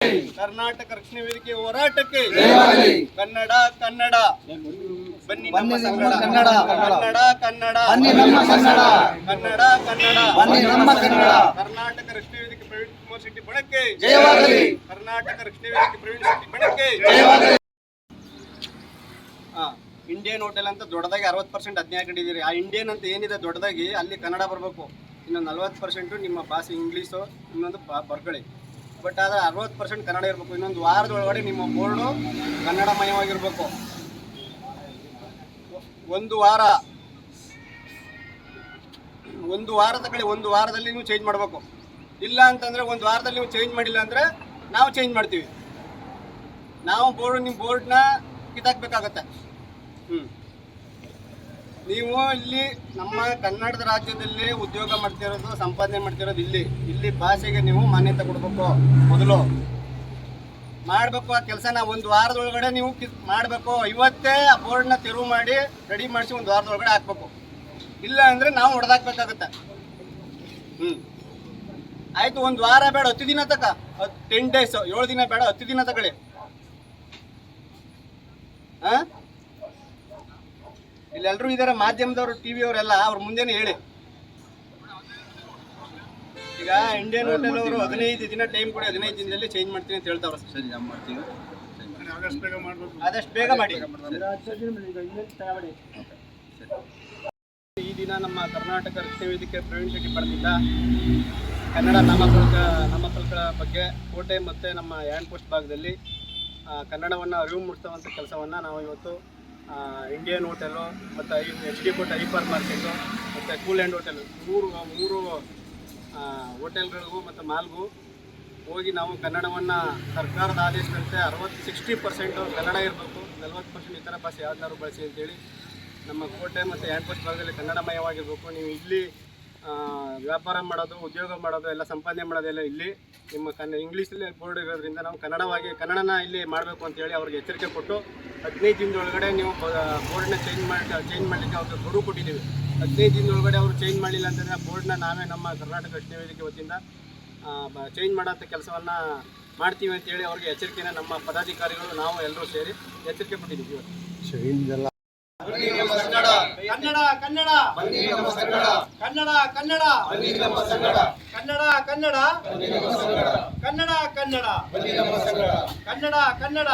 ಕರ್ನಾಟಕ ರಕ್ಷಣೆ ವೇದಿಕೆ ಹೋರಾಟಕ್ಕೆ ಕನ್ನಡ ಕನ್ನಡ ಬನ್ನಿ ನಮ್ಮ ಕನ್ನಡ ಕನ್ನಡ ಕನ್ನಡ ಕನ್ನಡ ಕನ್ನಡ ಕರ್ನಾಟಕ ರಕ್ಷಣೆ ವೇದಿಕೆ ಪ್ರವೀಣ್ ಕುಮಾರ್ ಶೆಟ್ಟಿ ಬಣಕ್ಕೆ ಜಯವಾಗಲಿ. ಕರ್ನಾಟಕ ರಕ್ಷಣೆ ವೇದಿಕೆ ಪ್ರವೀಣ್ ಶೆಟ್ಟಿ ಬಣಕ್ಕೆ ಜಯವಾಗಲಿ. ಇಂಡಿಯನ್ ಹೋಟೆಲ್ ಅಂತ ದೊಡ್ಡದಾಗಿ 60% ಅಜ್ಞಾ ಹಾಕೊಂಡಿದ್ದೀರಿ. ಆ ಇಂಡಿಯನ್ ಅಂತ ಏನಿದೆ ದೊಡ್ಡದಾಗಿ ಅಲ್ಲಿ ಕನ್ನಡ ಬರಬೇಕು. ಇನ್ನು 40% ನಿಮ್ಮ ಭಾಷೆ ಇಂಗ್ಲೀಷು ಇನ್ನೊಂದು ಬರ್ಕೊಳ್ಳಿ. ಬಟ್ ಆದರೆ 60% ಕನ್ನಡ ಇರಬೇಕು. ಇನ್ನೊಂದು ವಾರದೊಳಗಡೆ ನಿಮ್ಮ ಬೋರ್ಡು ಕನ್ನಡಮಯವಾಗಿರಬೇಕು. ಒಂದು ವಾರ ತಗೊಳ್ಳಿ. ಒಂದು ವಾರದಲ್ಲಿ ನೀವು ಚೇಂಜ್ ಮಾಡಬೇಕು. ಇಲ್ಲ ಅಂತಂದರೆ ಒಂದು ವಾರದಲ್ಲಿ ನೀವು ಚೇಂಜ್ ಮಾಡಿಲ್ಲ ಅಂದರೆ ನಾವು ಚೇಂಜ್ ಮಾಡ್ತೀವಿ. ನಾವು ನಿಮ್ಮ ಬೋರ್ಡ್ನ ಕಿತ್ತಾಕಬೇಕಾಗತ್ತೆ. ನೀವು ಇಲ್ಲಿ ನಮ್ಮ ಕನ್ನಡದ ರಾಜ್ಯದಲ್ಲಿ ಉದ್ಯೋಗ ಮಾಡ್ತಿರೋದು, ಸಂಪಾದನೆ ಮಾಡ್ತಿರೋದು ಇಲ್ಲಿ ಭಾಷೆಗೆ ನೀವು ಮಾನ್ಯತೆ ಕೊಡಬೇಕು. ಮೊದಲು ಮಾಡಬೇಕು ಆ ಕೆಲಸನ. ಒಂದು ವಾರದೊಳಗಡೆ ನೀವು ಮಾಡಬೇಕು. ಇವತ್ತೇ ಆ ಬೋರ್ಡ್ನ ತೆರವು ಮಾಡಿ ರೆಡಿ ಮಾಡಿಸಿ ಒಂದು ವಾರದೊಳಗಡೆ ಹಾಕ್ಬೇಕು. ಇಲ್ಲ ಅಂದರೆ ನಾವು ಹೊಡೆದಾಕ್ಬೇಕಾಗತ್ತೆ. ಆಯಿತು. ಒಂದು ವಾರ ಬೇಡ, 10 ದಿನ ತಕ, 10 ಡೇಸ್, 7 ದಿನ ಬೇಡ, 10 ದಿನ ತಗೊಳ್ಳಿ. ಇಲ್ಲೆಲ್ಲರೂ ಇದ್ದಾರೆ, ಮಾಧ್ಯಮದವರು, ಟಿವಿ ಅವರೆಲ್ಲ. ಅವ್ರ ಮುಂದೆನೇ ಹೇಳಿ. ಈಗ ಇಂಡಿಯನ್ ಹೋಟೆಲ್ ಅವರು 15 ದಿನ ಟೈಮ್ ಕೊಡಿ, 15 ದಿನದಲ್ಲಿ ಚೇಂಜ್ ಮಾಡ್ತೀನಿ ಅಂತ ಹೇಳ್ತಾವ್ರೆ. ಸರಿ, ನಾವು ಮಾಡ್ತೀವಿ. ಆದಷ್ಟು ಬೇಗ ಮಾಡಿ. ಈ ದಿನ ನಮ್ಮ ಕರ್ನಾಟಕ ರಕ್ಷಣೆ ವೇದಿಕೆ ಪ್ರವೀಣ್ ಶೆಟ್ಟಿ ಬಣದಿಂದ ಕನ್ನಡ ನಾಮಫಲಕಗಳ ಬಗ್ಗೆ ಕೋಟೆ ಮತ್ತು ನಮ್ಮ ಹ್ಯಾಂಡ್ ಪೋಸ್ಟ್ ಭಾಗದಲ್ಲಿ ಕನ್ನಡವನ್ನು ಅರಿವು ಮೂಡಿಸುವಂಥ ಕೆಲಸವನ್ನು ನಾವು ಇವತ್ತು ಇಂಡಿಯನ್ ಹೋಟೆಲು ಮತ್ತು HD ಕೋಟೆ ಹೈಪರ್ ಮಾರ್ಕೆಟು ಮತ್ತು ಕೂಲ್ ಆ್ಯಂಡ್ ಹೋಟೆಲು ಮೂರು ಹೋಟೆಲ್ಗಳಿಗೂ ಮತ್ತು ಮಾಲ್ಗೂ ಹೋಗಿ ನಾವು ಕನ್ನಡವನ್ನು ಸರ್ಕಾರದ ಆದೇಶದಂತೆ 60% ಕನ್ನಡ ಇರಬೇಕು, 40% ಇತರ ಭಾಷೆ ಯಾವ್ದಾದ್ರು ಬಳಸಿ ಅಂತೇಳಿ ನಮ್ಮ ಕೋಟೆ ಮತ್ತು ಹ್ಯಾಂಡ್ ಪೋಸ್ಟ್ ಭಾಗದಲ್ಲಿ ಕನ್ನಡಮಯವಾಗಿರಬೇಕು. ನೀವು ಇಲ್ಲಿ ವ್ಯಾಪಾರ ಮಾಡೋದು, ಉದ್ಯೋಗ ಮಾಡೋದು, ಎಲ್ಲ ಸಂಪಾದನೆ ಮಾಡೋದೆಲ್ಲ ಇಲ್ಲಿ ನಿಮ್ಮ ಇಂಗ್ಲೀಷಲ್ಲಿ ಬೋರ್ಡ್ ಇರೋದ್ರಿಂದ ನಾವು ಕನ್ನಡನ ಇಲ್ಲಿ ಮಾಡಬೇಕು ಅಂತೇಳಿ ಅವ್ರಿಗೆ ಎಚ್ಚರಿಕೆ ಕೊಟ್ಟು 15 ದಿನದೊಳಗಡೆ ನೀವು ಬೋರ್ಡ್ನ ಚೇಂಜ್ ಮಾಡಲಿಕ್ಕೆ ಅವ್ರಿಗೆ ಗಡುವು ಕೊಟ್ಟಿದ್ದೀವಿ. 15 ದಿನದೊಳಗಡೆ ಅವರು ಚೇಂಜ್ ಮಾಡಲಿಲ್ಲ ಅಂತಂದರೆ ಬೋರ್ಡ್ನ ನಾವೇ ನಮ್ಮ ಕರ್ನಾಟಕ ರಕ್ಷಣೆ ವೇದಿಕೆ ವತಿಯಿಂದ ಚೇಂಜ್ ಮಾಡೋಂಥ ಕೆಲಸವನ್ನು ಮಾಡ್ತೀವಿ ಅಂತೇಳಿ ಅವ್ರಿಗೆ ಎಚ್ಚರಿಕೆನ ನಮ್ಮ ಪದಾಧಿಕಾರಿಗಳು ನಾವು ಎಲ್ಲರೂ ಸೇರಿ ಎಚ್ಚರಿಕೆ ಕೊಟ್ಟಿದ್ದೀವಿ ಇವತ್ತು. ಕನ್ನಡ ಕನ್ನಡ ಕನ್ನಡ ಕನ್ನಡ ಕನ್ನಡ ಕನ್ನಡ ಕನ್ನಡ ಕನ್ನಡ ಕನ್ನಡ ಕನ್ನಡ